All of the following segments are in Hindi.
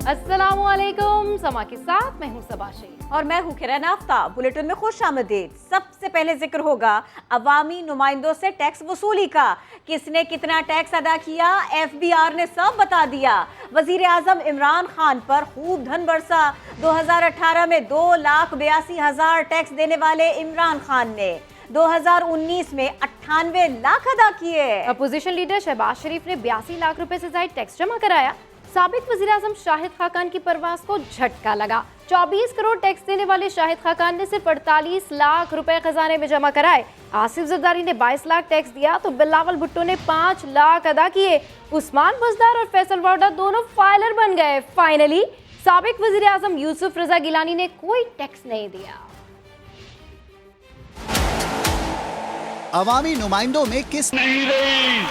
अस्सलामुअलैकुम, समा के साथ मैं हूं सबाशी और मैं हूं किरण आफ्ताब। बुलेटिन में खुश आमदीद। सबसे पहले जिक्र होगा अवामी नुमाइंदों से टैक्स वसूली का। किसने कितना टैक्स अदा किया, FBR ने सब बता दिया। वजीर आजम इमरान खान पर खूब धन बरसा। 2018 में 2,82,000 टैक्स देने वाले इमरान खान ने 2019 में 98 लाख अदा किए। अपोजिशन लीडर शहबाज शरीफ ने 82 लाख रुपए से ज्यादा टैक्स जमा कराया। साबिक वजीर आजम शाहिद खाकान की परवाज को झटका लगा। 24 करोड़ टैक्स देने वाले शाहिद खाकान ने सिर्फ 48 लाख रुपए खजाने में जमा कराए। आसिफ जरदारी ने 22 लाख टैक्स दिया तो बिलावल भुट्टो ने 5 लाख अदा किए। उस्मान बुजदार और फैसल वाडा दोनों फाइलर बन गए। फाइनली साबिक वजीर आजम यूसुफ रजा गिलानी ने कोई टैक्स नहीं दिया। अवामी नुमाइंदों में किस नहीं रही।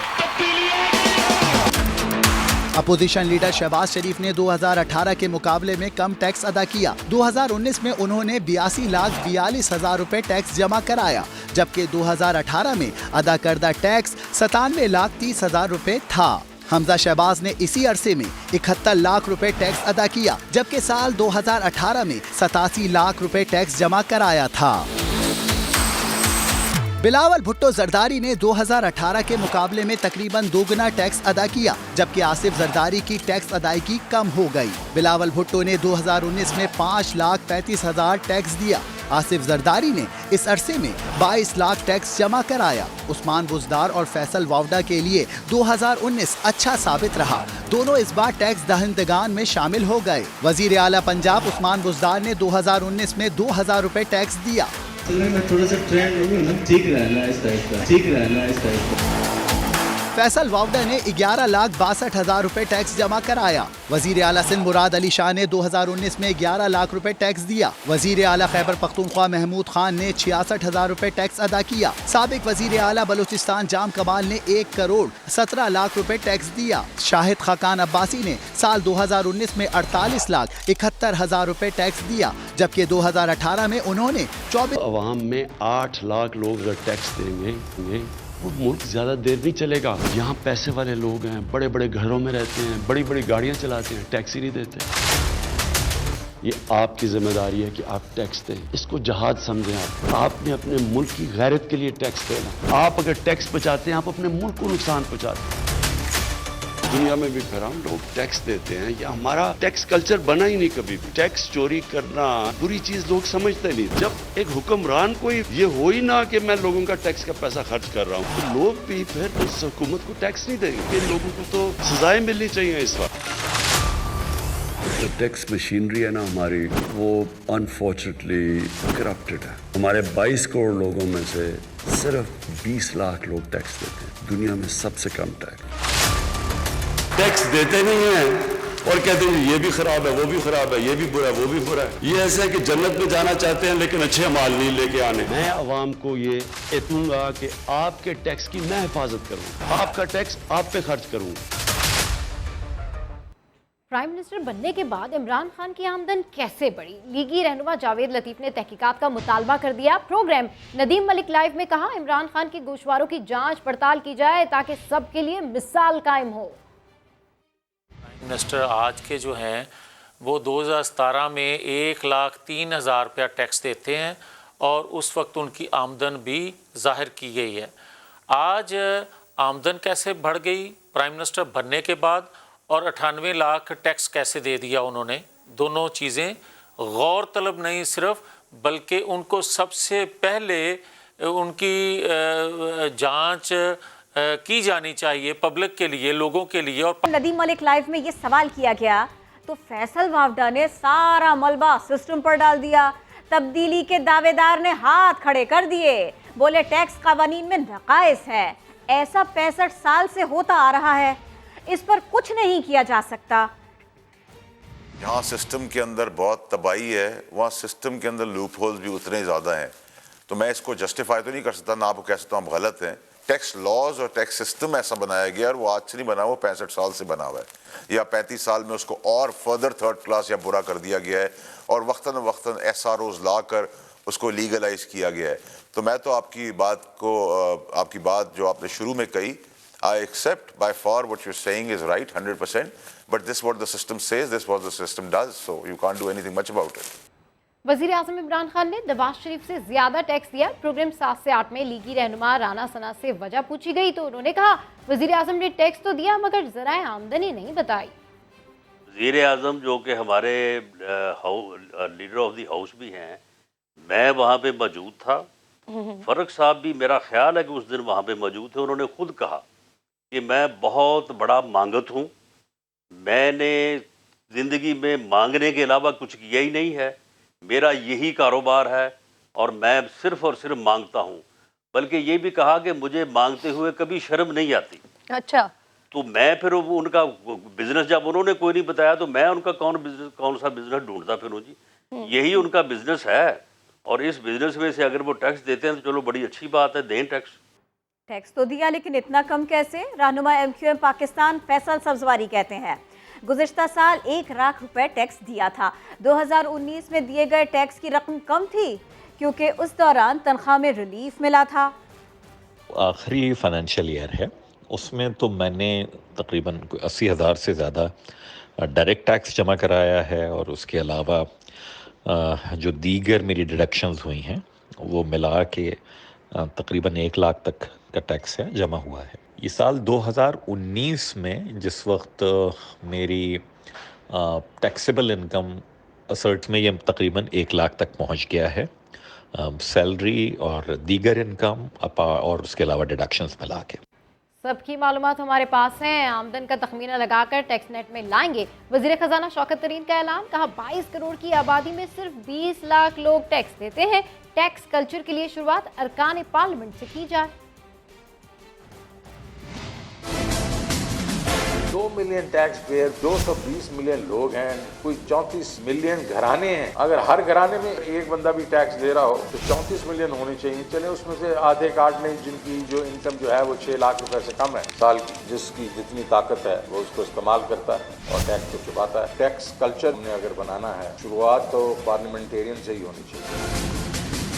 अपोजिशन लीडर शहबाज शरीफ ने 2018 के मुकाबले में कम टैक्स अदा किया। 2019 में उन्होंने 82,42,000 रुपए टैक्स जमा कराया, जबकि 2018 में अदा करदा टैक्स 97,30,000 रुपए था। हमजा शहबाज ने इसी अरसे में 71 लाख रुपए टैक्स अदा किया, जबकि साल 2018 में 87 लाख रुपए टैक्स जमा कराया था। बिलावल भुट्टो जरदारी ने 2018 के मुकाबले में तकरीबन दोगुना टैक्स अदा किया, जबकि आसिफ जरदारी की टैक्स अदायगी कम हो गई। बिलावल भुट्टो ने 2019 में 5,35,000 टैक्स दिया। आसिफ जरदारी ने इस अरसे में 22 लाख टैक्स जमा कराया। उस्मान बुजदार और फैसल वावडा के लिए 2019 अच्छा साबित रहा। दोनों इस बार टैक्स दहंदगान में शामिल हो गए। वजीर आला पंजाब उस्मान बुजदार ने 2019 में 2,000 रुपए टैक्स दिया। मैं थोड़ा सा ट्रेंड हूँ ना, ठीक रहना इस टाइप का, ठीक रहना इस टाइप का। फैसल वावडा ने 11,62,000 रुपए टैक्स जमा कराया। वजीर आला सिंध मुराद अली शाह ने 2019 में 11 लाख रुपए टैक्स दिया। वजीर आला खैबर पख्तूनख्वा महमूद खान ने 66,000 रुपए टैक्स अदा किया। साबिक वजीर आला बलूचिस्तान जाम कमाल ने 1 करोड़ 17 लाख रुपए टैक्स दिया। शाहिद खाकान अब्बासी ने साल 2019 में 48,71,000 रुपए टैक्स दिया, जबकि 2018 में उन्होंने 24 अवाम में 8 लाख लोग अगर टैक्स देंगे वो मुल्क ज़्यादा देर नहीं चलेगा। यहाँ पैसे वाले लोग हैं, बड़े बड़े घरों में रहते हैं, बड़ी बड़ी गाड़ियाँ चलाते हैं, टैक्स ही नहीं देते। ये आपकी जिम्मेदारी है कि आप टैक्स दें। इसको जहाद समझें। आपने अपने मुल्क की गैरत के लिए टैक्स देना। आप अगर टैक्स बचाते हैं, आप अपने मुल्क को नुकसान पहुँचाते हैं। दुनिया में भी फिर हम लोग टैक्स देते हैं, या हमारा टैक्स कल्चर बना ही नहीं कभी भी। टैक्स चोरी करना बुरी चीज लोग समझते नहीं। जब एक हुक्मरान को ये हो ही ना कि मैं लोगों का टैक्स का पैसा खर्च कर रहा हूँ, तो लोग भी फिर उस हुकूमत को टैक्स नहीं देंगे। इन लोगों को तो सजाएं मिलनी चाहिए इस वक्त। जो टैक्स मशीनरी है ना हमारी, वो अनफॉर्चुनेटली करप्टेड है। हमारे 22 करोड़ लोगों में से सिर्फ 20 लाख लोग टैक्स देते हैं। दुनिया में सबसे कम टैक्स देते नहीं हैं और कहते हैं ये भी खराब है, वो भी खराब है, ये भी बुरा है, वो भी बुरा है। ये ऐसा है कि जन्नत में जाना चाहते हैं लेकिन अच्छे माल नहीं लेके आने। मैं अवाम को ये कहूंगा कि आपके टैक्स की मैं हिफाजत करूँ, आपका टैक्स आप पे खर्च करूँ। प्राइम मिनिस्टर बनने के बाद इमरान खान की आमदन कैसे बढ़ी? लीगी रहनुमा जावेद लतीफ ने तहकीकात का मुतालबा कर दिया। प्रोग्राम नदीम मलिक लाइव में कहा, इमरान खान के गोशवारों की जांच पड़ताल की जाए ताकि सबके लिए मिसाल कायम हो। मिनिस्टर आज के जो हैं वो 2017 में 1,03,000 रुपया टैक्स देते हैं और उस वक्त उनकी आमदन भी जाहिर की गई है। आज आमदन कैसे बढ़ गई प्राइम मिनिस्टर बनने के बाद, और 98 लाख टैक्स कैसे दे दिया उन्होंने? दोनों चीज़ें गौर तलब नहीं सिर्फ, बल्कि उनको सबसे पहले उनकी जांच की जानी चाहिए पब्लिक के लिए, लोगों के लिए। और नदीम मलिक लाइव में ये सवाल किया गया तो फैसल वावडा ने सारा मलबा सिस्टम पर डाल दिया। तब्दीली के दावेदार ने हाथ खड़े कर दिए, बोले टैक्स कानून में नकाइस है। ऐसा 65 साल से होता आ रहा है, इस पर कुछ नहीं किया जा सकता। यहाँ सिस्टम के अंदर बहुत तबाही है, वहाँ सिस्टम के अंदर लूप होल्स भी उतने ज़्यादा हैं। तो मैं इसको जस्टिफाई तो नहीं कर सकता, ना आपको कह सकता हूँ आप गलत हैं। टैक्स लॉज और टैक्स सिस्टम ऐसा बनाया गया और वो आज से नहीं बना, वो 65 साल से बना हुआ है, या 35 साल में उसको और फर्दर थर्ड क्लास या बुरा कर दिया गया है और वक्तन वक्तन SROs ला कर उसको लीगलाइज किया गया है। तो मैं तो आपकी बात जो आपने शुरू में कही, I accept by far what you're saying is right 100%, But this is what the system says, this is what the system does, so you can't do anything much about it. वजीर आजम इमरान खान ने नवाज शरीफ से ज्यादा टैक्स दिया। प्रोग्राम 7 से 8 में लीगी रहनुमा राना सना से वजह पूछी गई तो उन्होंने कहा वजीर आजम ने टैक्स तो दिया मगर जराए आमदनी नहीं बताई। वजीर आजम जो कि हमारे लीडर ऑफ द हाउस भी हैं, मैं वहाँ पे मौजूद था। फर्क साहब भी मेरा ख्याल है कि उस दिन वहाँ पे मौजूद थे। उन्होंने खुद कहा कि मैं बहुत बड़ा मांगत हूँ, मैंने ज़िंदगी में मांगने के अलावा कुछ किया ही नहीं है, मेरा यही कारोबार है और मैं सिर्फ़ और सिर्फ मांगता हूँ। बल्कि ये भी कहा कि मुझे मांगते हुए कभी शर्म नहीं आती। अच्छा, तो मैं फिर उनका बिजनेस जब उन्होंने कोई नहीं बताया तो मैं उनका कौन सा बिजनेस ढूंढता फिरूँ जी। यही उनका बिजनेस है और इस बिजनेस में से अगर वो टैक्स देते हैं तो चलो बड़ी अच्छी बात है, दें टैक्स। टैक्स तो दिया लेकिन इतना कम कैसे? रहनुमा MQM पाकिस्तान फैसल सब्जवारी कहते हैं गुज़िश्ता साल 1 लाख रुपए टैक्स दिया था। 2019 में दिए गए टैक्स की रकम कम थी क्योंकि उस दौरान तनख्वाह में रिलीफ मिला था। आखिरी फाइनेंशियल ईयर है, उसमें तो मैंने तकरीबन 80,000 से ज़्यादा डायरेक्ट टैक्स जमा कराया है और उसके अलावा जो दीगर मेरी डिडक्शंस हुई हैं वो मिला के तकरीबन 1 लाख तक का टैक्स है जमा हुआ है। ये साल 2019 में जिस वक्त मेरी टैक्सेबल इनकम असर्ट में ये तकरीबन 1 लाख तक पहुंच गया है, सैलरी और दीगर इनकम और उसके अलावा डिडक्शंस मिला के। सबकी मालूमात हमारे पास हैं, आमदन का तखमीना लगाकर टैक्स नेट में लाएंगे। वजीर खजाना शौकत तरीन का ऐलान, कहा 22 करोड़ की आबादी में सिर्फ 20 लाख लोग टैक्स देते हैं। टैक्स कल्चर के लिए शुरुआत अरकान पार्लियामेंट से की जाए। 2 मिलियन टैक्स पेयर, 220 मिलियन लोग हैं, कोई 34 मिलियन घराने हैं। अगर हर घराने में एक बंदा भी टैक्स दे रहा हो तो 34 मिलियन होने चाहिए। चले उसमें से आधे काट लें जिनकी जो इनकम जो है वो 6 लाख रुपए से कम है साल की, जिसकी जितनी ताकत है वो उसको इस्तेमाल करता है और टैक्स को छुपाता है। टैक्स कल्चर हमने अगर बनाना है, शुरुआत तो पार्लियामेंटेरियन से ही होनी चाहिए।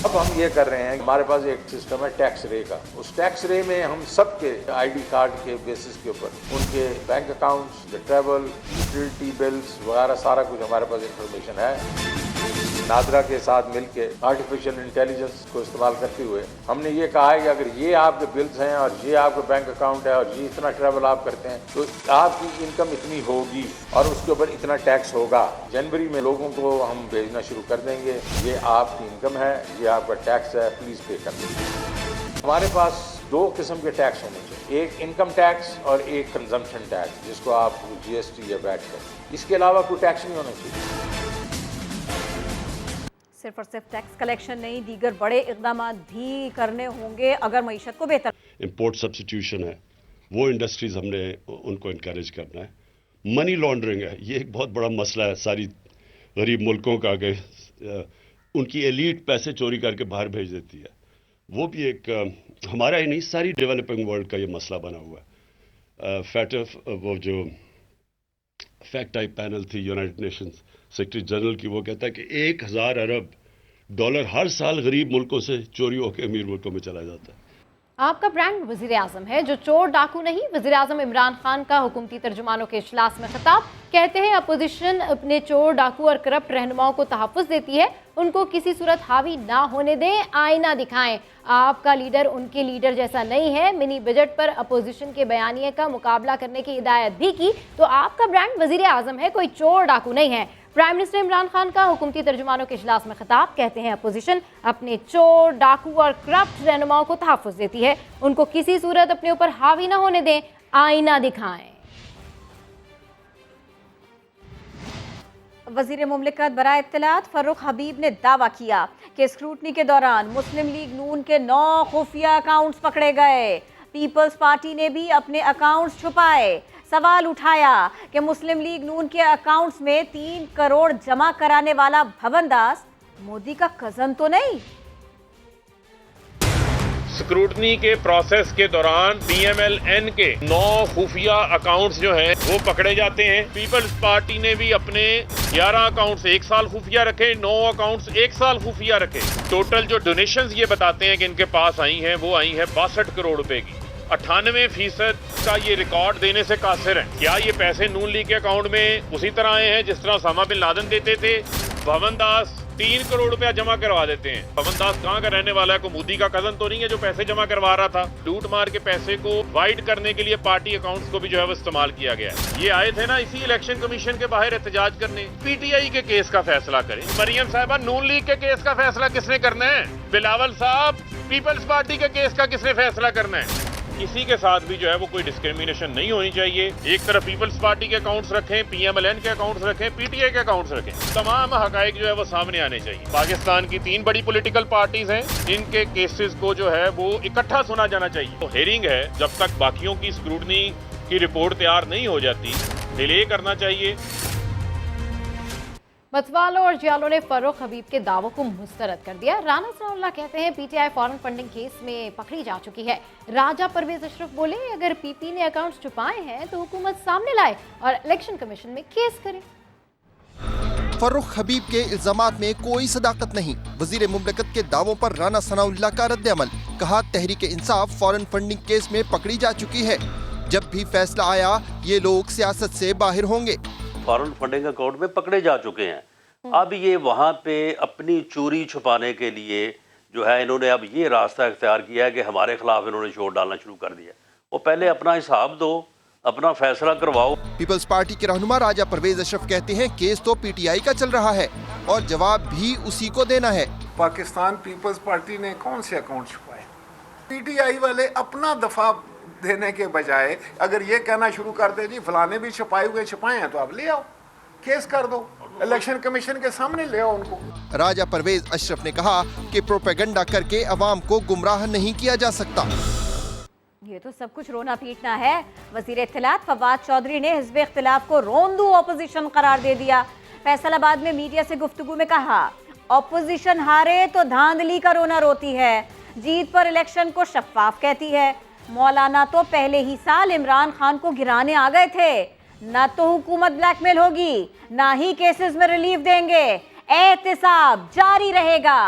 अब हम ये कर रहे हैं, हमारे पास एक सिस्टम है टैक्स रे का। उस टैक्स रे में हम सबके ID कार्ड के बेसिस के ऊपर उनके bank accounts, travel, utility bills वगैरह सारा कुछ हमारे पास इंफॉर्मेशन है। नादरा के साथ मिलके आर्टिफिशियल इंटेलिजेंस को इस्तेमाल करते हुए हमने ये कहा है कि अगर ये आपके बिल्स हैं और ये आपका बैंक अकाउंट है और ये इतना ट्रैवल आप करते हैं तो आपकी इनकम इतनी होगी और उसके ऊपर इतना टैक्स होगा। जनवरी में लोगों को हम भेजना शुरू कर देंगे, ये आपकी इनकम है, ये आपका टैक्स है, प्लीज़ पे कर दीजिए। हमारे पास 2 किस्म के टैक्स होने चाहिए, एक इनकम टैक्स और एक कंजम्पशन टैक्स, जिसको आप GST या वैट कहते हैं। इसके अलावा कोई टैक्स नहीं होना चाहिए। सिर्फ और सिर्फ टैक्स कलेक्शन नहीं, दीगर बड़े इक़दाम भी करने होंगे अगर मईशत को बेहतर। इंपोर्ट सब्स्टिट्यूशन है, वो इंडस्ट्रीज़ हमने उनको इनकरेज करना है। मनी लॉन्ड्रिंग है, ये एक बहुत बड़ा मसला है सारी गरीब मुल्कों का, कि उनकी एलीट पैसे चोरी करके बाहर भेज देती है। वो भी एक हमारा ही नहीं सारी डेवलपिंग वर्ल्ड का ये मसला बना हुआ है। वो जो फैक्ट टाइप पैनल थी यूनाइटेड नेशंस सेक्रेटरी जनरल की, वो कहता है कि 1000 अरब डॉलर हर साल गरीब मुल्कों से चोरी होकर अमीर मुल्कों में चला जाता है। आपका ब्रांड वजीर आजम है जो चोर डाकू नहीं। वजीर आजम इमरान खान का हुकूमती तर्जुमानों के इजलास में खिताब, कहते हैं अपोजिशन अपने चोर डाकू और करप्ट रहनुमाओं को तहफ़्फ़ुज़ देती है, उनको किसी सूरत हावी ना होने दें, आईना दिखाएं। आपका लीडर उनके लीडर जैसा नहीं है। मिनी बजट पर अपोजिशन के बयानिए का मुकाबला करने की हिदायत भी की। तो आपका ब्रांड वजीर आजम है, कोई चोर डाकू नहीं है। प्राइम मिनिस्टर इमरान खान का हुकूमती तर्जुमानों के इजलास में खिताब, कहते हैं अपोजिशन अपने चोर डाकू और करप्ट रहनुमाओं को तहफ़्फ़ुज़ देती है, उनको किसी सूरत अपने ऊपर हावी ना होने दें, आईना दिखाएं। वज़ीर मुमलिकत बराए इत्तलात फ़र्रुख हबीब ने दावा किया कि स्क्रूटनी के दौरान मुस्लिम लीग नून के 9 खुफिया अकाउंट्स पकड़े गए। पीपल्स पार्टी ने भी अपने अकाउंट्स छुपाए। सवाल उठाया कि मुस्लिम लीग नून के अकाउंट्स में 3 करोड़ जमा कराने वाला भवनदास मोदी का कजन तो नहीं? स्क्रूटनी के प्रोसेस के दौरान PMLN के 9 खुफिया अकाउंट्स जो हैं वो पकड़े जाते हैं। पीपल्स पार्टी ने भी अपने 11 अकाउंट्स 1 साल खुफिया रखे, 9 अकाउंट्स 1 साल खुफिया रखे। टोटल जो डोनेशंस ये बताते हैं कि इनके पास आई हैं वो आई हैं 62 करोड़ रुपए की। 98% का ये रिकॉर्ड देने से कासिर है। क्या ये पैसे नून लीग के अकाउंट में उसी तरह आए हैं जिस तरह उसामा बिन लादेन देते थे? भवन दास 3 करोड़ रुपया जमा करवा देते हैं। भवन दास कहाँ का रहने वाला है? को मोदी का कजन तो नहीं है जो पैसे जमा करवा रहा था? लूट मार के पैसे को वाइड करने के लिए पार्टी अकाउंट्स को भी जो है वो इस्तेमाल किया गया है। ये आए थे ना इसी इलेक्शन कमीशन के बाहर एहतजाज करने। पीटीआई के केस का फैसला करें। मरियम साहिबा, नून लीग के केस का फैसला किसने करना है? बिलावल साहब, पीपल्स पार्टी के केस का किसने फैसला करना है? किसी के साथ भी जो है वो कोई डिस्क्रिमिनेशन नहीं होनी चाहिए। एक तरफ पीपल्स पार्टी के अकाउंट्स रखें, पीएमएलएन के अकाउंट्स रखें, पीटीआई के अकाउंट्स रखें। तमाम हकाइक जो है वो सामने आने चाहिए। पाकिस्तान की 3 बड़ी पॉलिटिकल पार्टीज हैं, इनके केसेस को जो है वो इकट्ठा सुना जाना चाहिए। तो हेयरिंग है, जब तक बाकियों की स्क्रूटनी की रिपोर्ट तैयार नहीं हो जाती, डिले करना चाहिए। मतवालों और जियालों ने फर्रुख हबीब के दावों को मुस्तरद कर दिया। राना सनाउल्लाह कहते हैं पीटीआई फॉरेन फंडिंग केस में पकड़ी जा चुकी है। राजा परवेज अशरफ बोले अगर पीपी ने अकाउंट्स छुपाए हैं तो हुकूमत सामने लाए और इलेक्शन कमीशन में केस करे। फर्रुख हबीब के इल्जामात में कोई सदाकत नहीं। वजीर मुमलकत के दावों पर राना सनाउल्लाह का रद्द-ए-अमल। कहा Tehreek Insaf foreign funding case में पकड़ी जा चुकी है। जब भी फैसला आया ये लोग सियासत से बाहर होंगे। फॉरेन फंडिंग अकाउंट में पकड़े जा चुके हैं। अब ये वहाँ पे अपनी चोरी छुपाने के लिए जो है इन्होंने अब ये रास्ता इख्तियार किया है कि हमारे खिलाफ इन्होंने शोर डालना शुरू कर दिया। वो पहले अपना हिसाब दो, अपना फैसला करवाओ। पीपल्स पार्टी के रहनुमा राजा परवेज अशरफ कहते हैं केस तो पीटीआई का चल रहा है और जवाब भी उसी को देना है। पाकिस्तान पीपल्स पार्टी ने कौन से अकाउंट छुपाए? पीटीआई वाले अपना दफा देने के बजाय अगर ये कहना शुरू कर दे जी फलाने भी छुपाए हैं तो आप ले आओ, केस कर दो, इलेक्शन कमीशन के सामने ले आओ उनको। राजा परवेज अशरफ ने कहा कि प्रोपेगेंडा करके अवाम को गुमराह नहीं किया जा सकता। ये तो सब कुछ रोना पीटना है। वजीर इत्तलात फवाद चौधरी ने हिज़्ब इख्तिलाफ को रोंदू ऑपोजिशन करार दे दिया। फैसलाबाद में मीडिया से गुफ्तगू में कहा ऑपोजिशन हारे तो धांधली का रोना रोती है, जीत पर इलेक्शन को शफाफ कहती है। मौलाना तो पहले ही साल इमरान खान को गिराने आ गए थे। ना तो हुकूमत ब्लैकमेल होगी, ना ही केसेस में रिलीफ देंगे, एहतिसाब जारी रहेगा।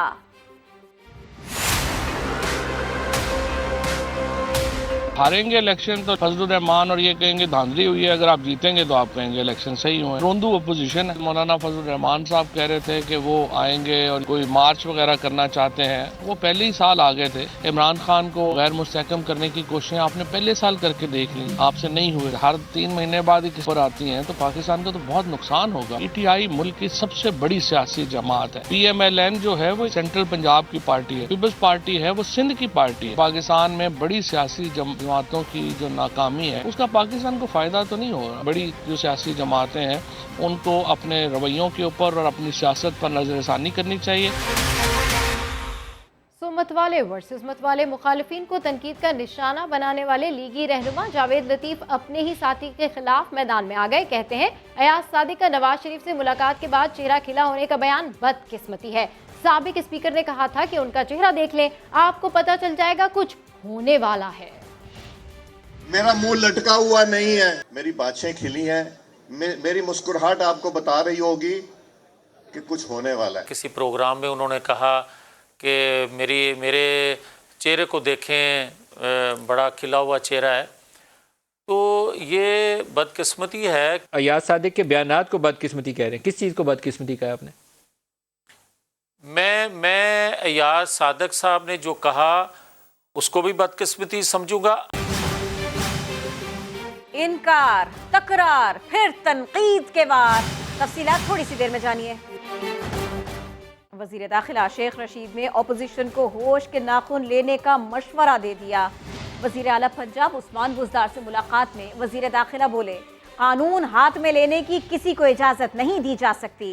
हारेंगे इलेक्शन तो फजलुर रहमान और ये कहेंगे धांधली हुई है, अगर आप जीतेंगे तो आप कहेंगे इलेक्शन सही हुए। रोंदू अपोजिशन है। मौलाना फजलुर रहमान साहब कह रहे थे कि वो आएंगे और कोई मार्च वगैरह करना चाहते हैं। वो पहले ही साल आ गए थे। इमरान खान को गैर मुस्तहकम करने की कोशिशें आपने पहले साल करके देख ली, आपसे नहीं हुए। हर 3 महीने बाद ही किस पर आती हैं तो पाकिस्तान को तो बहुत नुकसान होगा। पीटीआई मुल्क की सबसे बड़ी सियासी जमात है। पीएमएलएन जो है वो सेंट्रल पंजाब की पार्टी है। पीपल्स पार्टी है वो सिंध की पार्टी है। पाकिस्तान में बड़ी सियासी जमातों की जो नाकामी है उसका पाकिस्तान को फायदा तो नहीं होगा। बड़ी जो सियासी जमातें हैं उनको अपने रवैयों के ऊपर और अपनी सियासत पर नजरसानी करनी चाहिए। सो मतवाले वर्सेस मतवाले मुखालिफिन को तनकीद का निशाना बनाने वाले लीगी रहनुमा जावेद लतीफ अपने ही साथी के खिलाफ मैदान में आ गए। कहते हैं अयाज सादिक का नवाज शरीफ से मुलाकात के बाद चेहरा खिला होने का बयान बदकिस्मती है। साबिक स्पीकर ने कहा था कि उनका चेहरा देख लें, आपको पता चल जाएगा कुछ होने वाला है। मेरा मुंह लटका हुआ नहीं है, मेरी बातें खिली हैं, मेरी मुस्कुराहट आपको बता रही होगी कि कुछ होने वाला है। किसी प्रोग्राम में उन्होंने कहा कि मेरे चेहरे को देखें, बड़ा खिला हुआ चेहरा है। तो ये बदकिस्मती है। अयाज सादिक के बयानात को बदकिस्मती कह रहे हैं। किस चीज़ को बदकिस्मती कहा आपने? मैं अयाज सादिक साहब ने जो कहा उसको भी बदकिस्मती समझूंगा। इनकार, तकरार, फिर तनकीद के बाद तफसीलात थोड़ी सी देर में जानिए। वजीर दाखिला शेख रशीद ने ऑपोजिशन को होश के नाखून लेने का मशवरा दे दिया। वजीर आला पंजाब उस्मान बुज़दार से मुलाकात में वजीर दाखिला बोले कानून हाथ में लेने की किसी को इजाज़त नहीं दी जा सकती।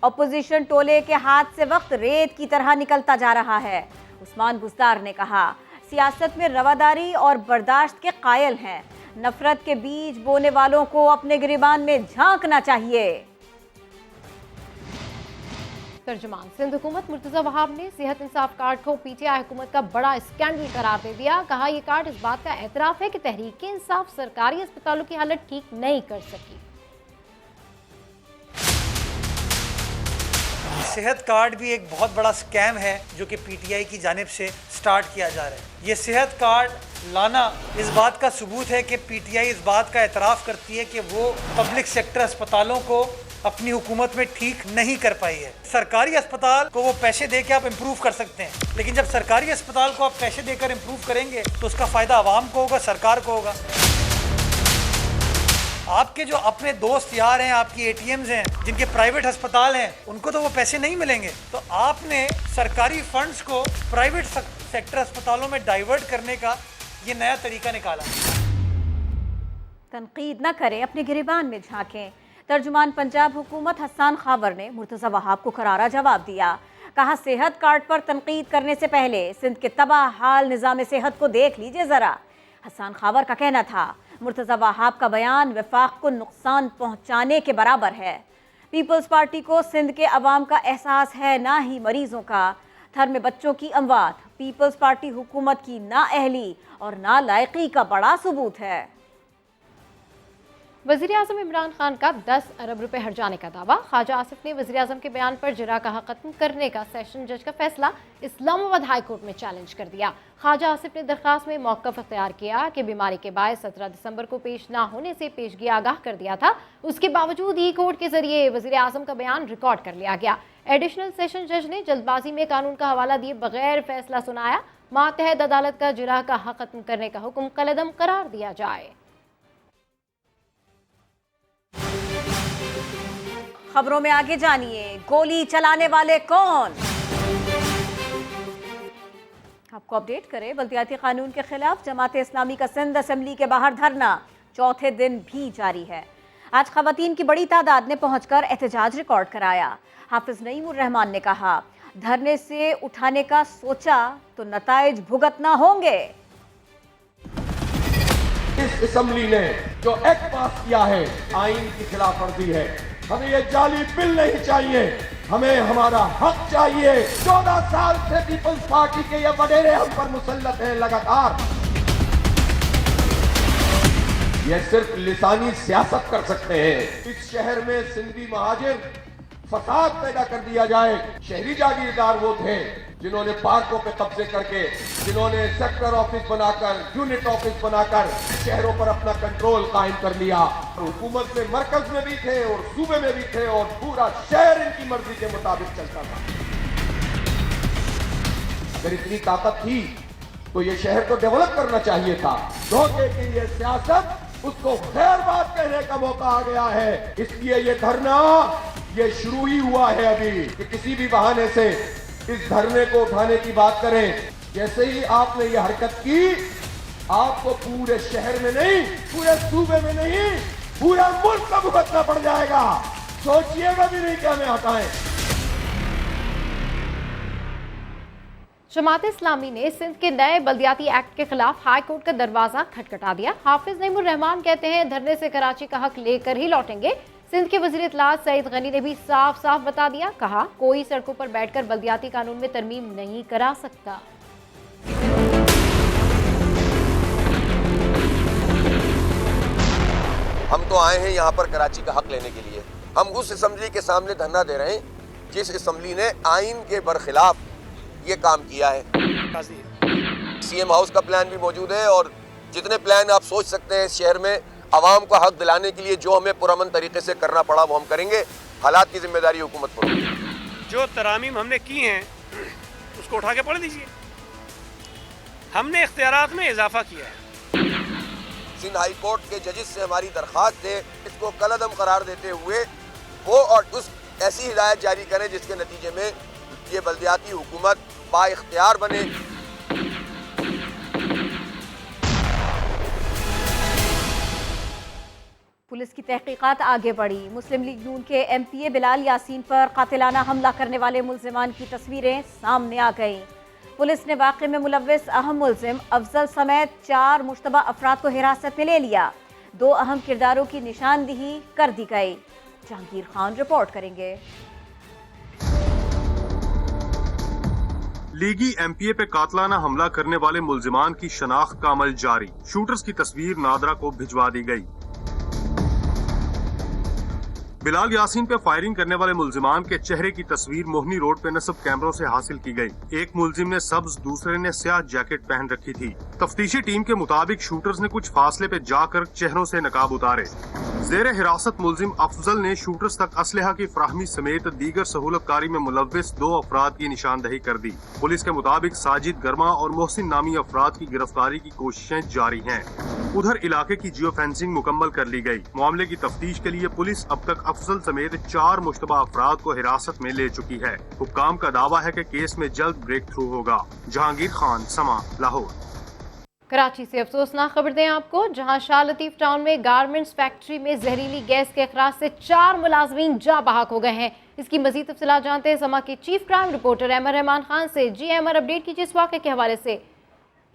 ऑपोजिशन टोले के हाथ से वक्त रेत की तरह निकलता जा रहा है। उस्मान बुज़दार ने कहा सियासत में रवादारी और बर्दाश्त के कायल हैं। नफरत के बीज बोने वालों को अपने गिरबान में झांकना चाहिए। तर्जुमान सिंध हुकूमत मुर्तज़ा वहाब ने सेहत इंसाफ कार्ड को पीटीआई हुकूमत का बड़ा स्कैंडल करार दे दिया। कहा यह कार्ड इस बात का एतराफ़ है कि तहरीक इंसाफ सरकारी अस्पतालों की हालत ठीक नहीं कर सकी। सेहत कार्ड भी एक बहुत बड़ा स्कैम है जो कि पीटीआई की जानिब से स्टार्ट किया जा रहा है। ये सेहत कार्ड लाना इस बात का सबूत है कि पीटीआई इस बात का एतराफ़ करती है कि वो पब्लिक सेक्टर अस्पतालों को अपनी हुकूमत में ठीक नहीं कर पाई है। सरकारी अस्पताल को वो पैसे दे के आप इम्प्रूव कर सकते हैं, लेकिन जब सरकारी अस्पताल को आप पैसे देकर इम्प्रूव करेंगे तो उसका फ़ायदा आवाम को होगा, सरकार को होगा। आपके जो अपने दोस्त यार हैं, आपकी एटीएम्स हैं, जिनके प्राइवेट अस्पताल हैं, उनको तो वो पैसे नहीं मिलेंगे। तो आपने सरकारी फंड्स को प्राइवेट सेक्टर अस्पतालों में डाइवर्ट करने का ये नया तरीका निकाला। तनकीद न करें, अपने गिरेबान में झांकें। तर्जुमान पंजाब हुकूमत हसन खावर ने मुर्तज़ा वहाब को करारा जवाब दिया। कहा, सेहत कार्ड पर तनकीद करने से पहले सिंध के तबाह हाल निज़ाम सेहत को देख लीजिए ज़रा। हसन खावर का कहना था, मुर्तज़ा वहाब का बयान वफाक को नुकसान पहुँचाने के बराबर है। पीपल्स पार्टी को सिंध के अवाम का एहसास है, ना ही मरीजों का। थर में बच्चों की अमवात पीपल्स पार्टी हुकूमत की नाअहली और नालायकी का बड़ा सबूत है। वज़ीर-ए-आज़म इमरान खान का 10 अरब रुपए हट जाने का दावा। ख्वाजा आसिफ ने वज़ीर-ए-आज़म के बयान पर जरा कहा खत्म करने का सेशन जज का फैसला इस्लामाबाद हाई कोर्ट में चैलेंज कर दिया। ख्वाजा आसिफ ने दरख्वास्त में मौक़िफ़ अख्तियार किया कि बीमारी के बायस 17 दिसंबर को पेश ना होने से पेशगी आगाह कर दिया था। उसके बावजूद ही कोर्ट के जरिए वज़ीर-ए-आज़म का बयान रिकॉर्ड कर लिया गया। एडिशनल सेशन जज ने जल्दबाजी में कानून का हवाला दिए बगैर फैसला सुनाया। मातहत अदालत का जरा का हक खत्म करने का हुक्म कलअदम करार दिया जाए। खबरों में आगे जानिए, गोली चलाने वाले कौन? आपको अपडेट करें, बल्दियाती कानून के खिलाफ जमात इस्लामी का सिंध असेंबली के बाहर धरना चौथे दिन भी जारी है। आज खवातीन की बड़ी तादाद ने पहुंचकर एहतजाज रिकॉर्ड कराया। हाफिज नईमुर रहमान ने कहा, धरने से उठाने का सोचा तो नताइज भुगतना होंगे। इस असेंबली ने जो एक्ट पास किया है आइन की खिलाफ वर्जी है। हमें ये जाली बिल नहीं चाहिए, हमें हमारा हक चाहिए। 14 साल से पीपल्स पार्टी के ये वडेरे हम पर मुसल्लत हैं लगातार। ये सिर्फ लिसानी सियासत कर सकते हैं। इस शहर में सिंधी महाजिर फसाद पैदा कर दिया जाए। शहरी जागीरदार वो थे जिन्होंने पार्कों पे कब्जे करके, जिन्होंने सेक्टर ऑफिस बनाकर, यूनिट ऑफिस बनाकर शहरों पर अपना कंट्रोल कायम कर लिया। हुकूमत में मरकज में भी थे और सूबे में भी थे और पूरा शहर इनकी मर्जी के मुताबिक चलता था। अगर इतनी ताकत थी तो ये शहर को डेवलप करना चाहिए था। धोखे की ये सियासत, उसको खैर बात कहने का मौका आ गया है। इसलिए ये धरना ये शुरू ही हुआ है अभी, कि किसी भी बहाने से इस धरने को उठाने की बात करें। जैसे ही आपने ये हरकत की, आपको पूरे शहर में नहीं, पूरे सूबे में नहीं, पूरा मुल्क का भुगतना पड़ जाएगा। सोचिएगा भी नहीं कि हमें हटाएं। जमात इस्लामी ने सिंध के नए बल्दियाती एक्ट के खिलाफ हाई कोर्ट का दरवाजा खटखटा दिया। हाफिज नईमुर रहमान कहते हैं, धरने से कराची का हक लेकर ही लौटेंगे। सिंध के वज़ीर इत्तलात सईद गनी ने भी साफ साफ बता दिया। कहा, कोई सड़कों पर बैठकर बल्दियाती कानून में तरमीम नहीं करा सकता। हम तो आए हैं यहाँ पर कराची का हक लेने के लिए। हम उस असेंबली के सामने धरना दे रहे हैं जिस असेंबली ने आइन के बरखिलाफ ये काम किया है। सीएम हाउस का प्लान भी मौजूद है और जितने प्लान आप सोच सकते हैं इस शहर में आवाम को हक दिलाने के लिए जो हमें पुरअमन तरीके से करना पड़ा वो हम करेंगे। हालात की जिम्मेदारी हुकूमत को। जो तरामीम हमने की हैं उसको उठा के पढ़ दीजिए। हमने इख्तियारात में इजाफा किया है। सिंध हाई कोर्ट के जजेस से हमारी दरख्वास्त है, इसको कलअदम करार देते हुए वो और उस ऐसी हिदायत जारी करें जिसके नतीजे में ये बल्दियाती हुकूमत बाइख्तियार बने। पुलिस की तहकीकात आगे बढ़ी। मुस्लिम लीग नून के MPA बिलाल यासीन पर कातिलाना हमला करने वाले मुल्जिमान की तस्वीरें सामने आ गईं। पुलिस ने वाक़े में मुलव्विस अहम मुल्जिम अफजल समेत 4 मुश्तबा अफराद को हिरासत में ले लिया। 2 अहम किरदारों की निशानदेही कर दी गई। जहांगीर खान रिपोर्ट करेंगे। लीगी MPA पे कातलाना हमला करने वाले मुल्जिमान की शनाख्त का अमल जारी। शूटर्स की तस्वीर नादरा को भिजवा दी गई। बिलाल यासीन पे फायरिंग करने वाले मुल्जिमान के चेहरे की तस्वीर मोहनी रोड पे नस्ब कैमरों से हासिल की गई। एक मुल्जिम ने सब्ज, दूसरे ने स्याह जैकेट पहन रखी थी। तफ्तीशी टीम के मुताबिक शूटर्स ने कुछ फासले पे जाकर चेहरों से नकाब उतारे। जेर हिरासत मुल्जिम अफजल ने शूटर्स तक असलहा की फराहमी समेत दीगर सहूलतकारी में मुलव्विस 2 अफराद की निशानदही कर दी। पुलिस के मुताबिक साजिद गर्मा और मोहसिन नामी अफराद की गिरफ्तारी की कोशिशें जारी हैं। उधर इलाके की जियो फेंसिंग मुकम्मल कर ली गई। मामले की तफ्तीश के लिए पुलिस अब तक अफजल समेत 4 मुश्तबा अफराद को हिरासत में ले चुकी है। हुक्काम का दावा है कि केस में जल्द ब्रेक थ्रू होगा। जहांगीर खान, समा, लाहौर। कराची से अफसोसनाक खबर दें आपको, जहां शाह लतीफ टाउन में गारमेंट्स फैक्ट्री में जहरीली गैस के अखराज से 4 मुलाजमीन जा बहक हो गए हैं। इसकी मजीद तफसीलात जानते हैं समा के चीफ क्राइम रिपोर्टर अमर रहमान खान से। जी अमर, अपडेट कीजिए इस वाक़े के हवाले से।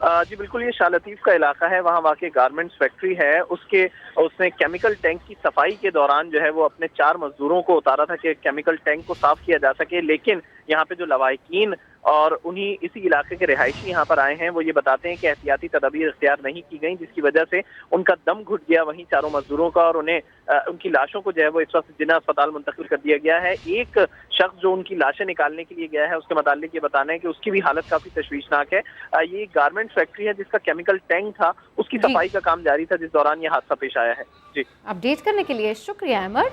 जी बिल्कुल, ये शाह लतीफ का इलाका है, वहाँ वाकई गारमेंट्स फैक्ट्री है। उसने केमिकल टैंक की सफाई के दौरान जो है वो अपने 4 मजदूरों को उतारा था कि केमिकल टैंक को साफ किया जा सके, लेकिन यहाँ पे जो लवाहिकीन और उन्हीं इसी इलाके के रिहायशी यहाँ पर आए हैं, वो ये बताते हैं कि एहतियाती तदाबीर इख्तियार नहीं की गई, जिसकी वजह से उनका दम घुट गया वहीं 4 मजदूरों का, और उन्हें उनकी लाशों को जो है वो इस वक्त जिन्ना अस्पताल मुंतकिल कर दिया गया है। एक शख्स जो उनकी लाशें निकालने के लिए गया है, उसके मुतालिक ये बताना है कि उसकी भी हालत काफी तशवीशनाक है। ये गारमेंट फैक्ट्री है जिसका केमिकल टैंक था, उसकी सफाई का काम जारी था, जिस दौरान ये हादसा पेश आया है। जी, अपडेट करने के लिए शुक्रिया अमर।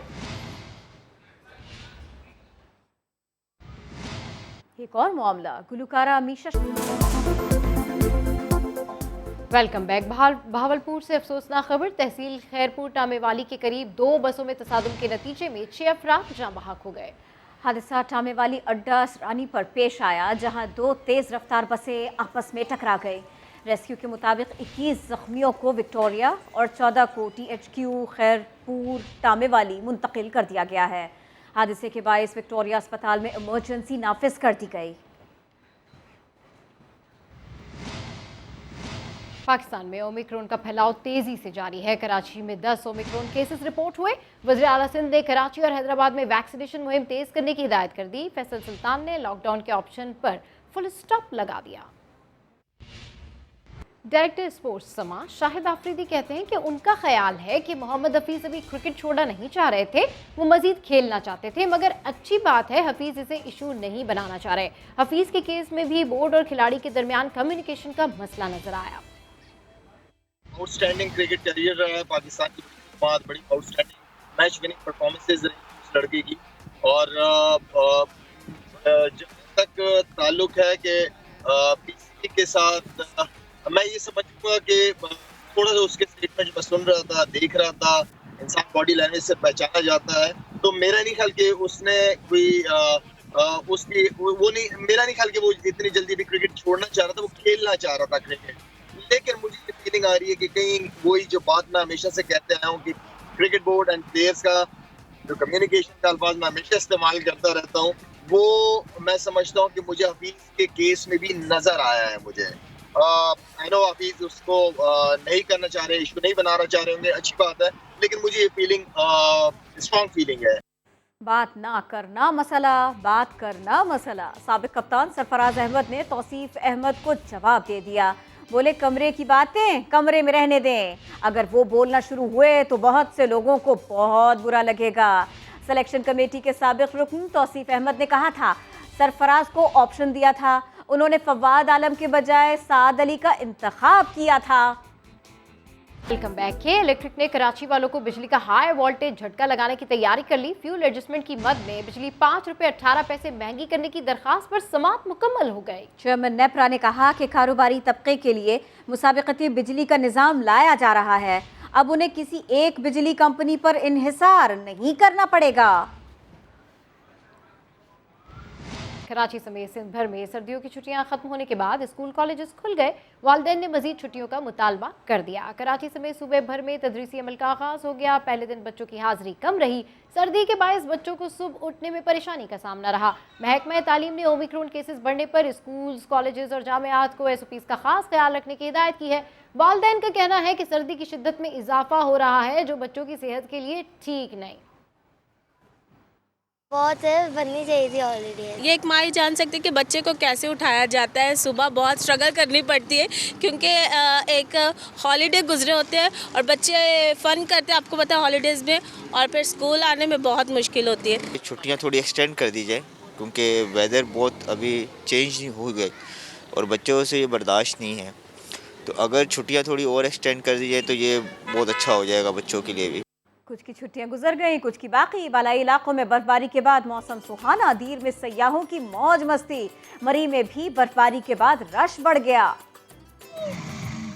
एक और मामला, गुलकारा अमीशा। Welcome back. बहावलपुर से अफसोसनाक खबर, तहसील खैरपुर टामेवाली के करीब 2 बसों में तसादुम के नतीजे में 6 अफराद जाँ बहक हो गए। हादसा टामेवाली अड्डा रानी पर पेश आया, जहां 2 तेज रफ्तार बसें आपस में टकरा गई। रेस्क्यू के मुताबिक 21 जख्मियों को विक्टोरिया और 14 को THQ खैरपुर टामेवाली मुंतकिल कर दिया गया है। हादसे के बायस विक्टोरिया अस्पताल में इमरजेंसी नाफिज कर दी गई। पाकिस्तान में ओमिक्रॉन का फैलाव तेजी से जारी है। कराची में 10 ओमिक्रॉन केसेस रिपोर्ट हुए। वज़ीर आला सिंध ने कराची और हैदराबाद में वैक्सीनेशन मुहिम तेज करने की हिदायत कर दी। फैसल सुल्तान ने लॉकडाउन के ऑप्शन पर फुल स्टॉप लगा दिया। डायरेक्टर स्पोर्ट्स समा शाहिद आफरीदी कहते हैं कि उनका ख्याल है कि मोहम्मद हफीज अभी क्रिकेट छोड़ना नहीं चाह रहे थे, वो मजीद खेलना चाहते थे, मगर अच्छी बात है हफीज इसे इशू नहीं बनाना चाह रहे। हफीज के केस में भी बोर्ड और खिलाड़ी के दरमियान कम्युनिकेशन का मसला नजर आया। आउटस्टैंडिंग क्रिकेट करियर रहा है पाकिस्तान की, बहुत बड़ी आउटस्टैंडिंग मैच विनिंग परफॉर्मेंसेज रही उस लड़के की, और जब तक ताल्लुक है कि पीसीबी के साथ मैं ये समझूंगा कि थोड़ा सा उसके स्टेटमेंट में सुन रहा था, देख रहा था, इंसान बॉडी लैंग्वेज से पहचाना जाता है, तो मेरा नहीं ख्याल कि उसने कोई उसकी वो नहीं, मेरा नहीं ख्याल कि वो इतनी जल्दी भी क्रिकेट छोड़ना चाह रहा था, वो खेलना चाह रहा था क्रिकेट। लेकिन मुझे ये फीलिंग आ रही है कि कहीं वही जो बात मैं हमेशा से कहते आया हूँ कि क्रिकेट बोर्ड एंड प्लेयर्स का जो कम्युनिकेशन का अल्फाज मैं हमेशा इस्तेमाल करता रहता हूँ, वो मैं समझता हूँ कि मुझे हफीज के केस में भी नजर आया है। मुझे आई नो हफीज उसको नहीं करना चाह रहे, इशू नहीं बनाना चाह रहे होंगे, अच्छी बात है, लेकिन मुझे ये फीलिंग स्ट्रॉन्ग फीलिंग है। बात ना करना मसला, बात करना मसला। साबिक कप्तान सरफराज अहमद ने तौसीफ अहमद को जवाब दे दिया। बोले कमरे की बातें कमरे में रहने दें, अगर वो बोलना शुरू हुए तो बहुत से लोगों को बहुत बुरा लगेगा। सिलेक्शन कमेटी के साबिक रुकन तौसीफ अहमद ने कहा था सरफराज को ऑप्शन दिया था, उन्होंने फवाद आलम के बजाय साद अली का इंतखाब किया था। Welcome back. के इलेक्ट्रिक ने कराची वालों को बिजली का हाई वोल्टेज झटका लगाने की तैयारी कर ली। फ्यूल एडजस्टमेंट की मद में बिजली 5 रुपए 18 पैसे महंगी करने की दरखास्त पर समाअत मुकम्मल हो गई। चेयरमैन नेपरा ने कहा कि कारोबारी तबके के लिए मुसाबिकती बिजली का निज़ाम लाया जा रहा है, अब उन्हें किसी एक बिजली कंपनी पर इन्हिसार नहीं करना पड़ेगा। कराची समेत सिंध भर में सर्दियों की छुट्टियां खत्म होने के बाद स्कूल कॉलेजेस खुल गए। वालिदैन ने मजीद छुट्टियों का मुतालबा कर दिया। कराची समेत सूबे भर में तदरीसी अमल का आगाज हो गया। पहले दिन बच्चों की हाजिरी कम रही। सर्दी के बायस बच्चों को सुबह उठने में परेशानी का सामना रहा। महकमा तालीम ने ओमिक्रॉन केसेस बढ़ने पर स्कूल्स, कॉलेजेस और जामियात को SOPs का खास ख्याल रखने की हिदायत की है। वालिदैन का कहना है कि सर्दी की शिद्दत में इजाफा हो रहा है, जो बच्चों की सेहत के लिए ठीक नहीं। बहुत है, बननी चाहिए थी हॉलीडे। ये एक माँ ही जान सकती है कि बच्चे को कैसे उठाया जाता है। सुबह बहुत स्ट्रगल करनी पड़ती है क्योंकि एक हॉलीडे गुजरे होते हैं और बच्चे फन करते हैं, आपको पता है हॉलीडेज़ में, और फिर स्कूल आने में बहुत मुश्किल होती है। छुट्टियाँ थोड़ी एक्सटेंड कर दी जाए क्योंकि वेदर बहुत अभी चेंज हो गए और बच्चों से ये बर्दाश्त नहीं है, तो अगर छुट्टियाँ थोड़ी और एक्सटेंड कर दी जाए तो ये बहुत अच्छा हो जाएगा बच्चों के लिए भी। कुछ की छुट्टियां गुजर गई, कुछ की बाकी। बालाई इलाकों में बर्फबारी के बाद मौसम सुहाना, दीर में सयाहों की मौज मस्ती। मरी में भी बर्फबारी के बाद रश बढ़ गया।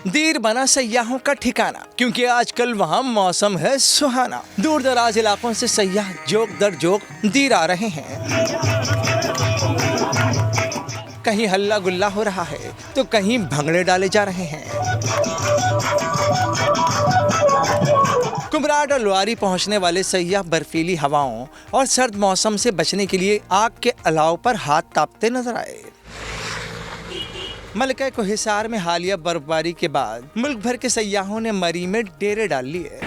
दीर बना सयाहों का ठिकाना क्योंकि आजकल वहाँ मौसम है सुहाना। दूर दराज इलाकों से सयाह जोक दर जोक दीर आ रहे हैं। कहीं हल्ला गुल्ला हो रहा है तो कहीं भंगड़े डाले जा रहे हैं। कुमराट और लुआरी पहुंचने वाले सयाह बर्फीली हवाओं और सर्द मौसम से बचने के लिए आग के अलाव पर हाथ तापते नजर आए। मलका को हिसार में हालिया बर्फबारी के बाद मुल्क भर के सयाहों ने मरी में डेरे डाल लिए।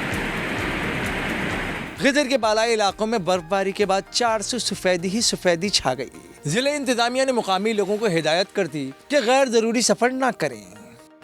गिदर के बालाई इलाकों में बर्फबारी के बाद 400 सफेदी ही सफेदी छा गई। जिले इंतजामिया ने मुकामी लोगों को हिदायत कर दी कि गैर जरूरी सफर न करें।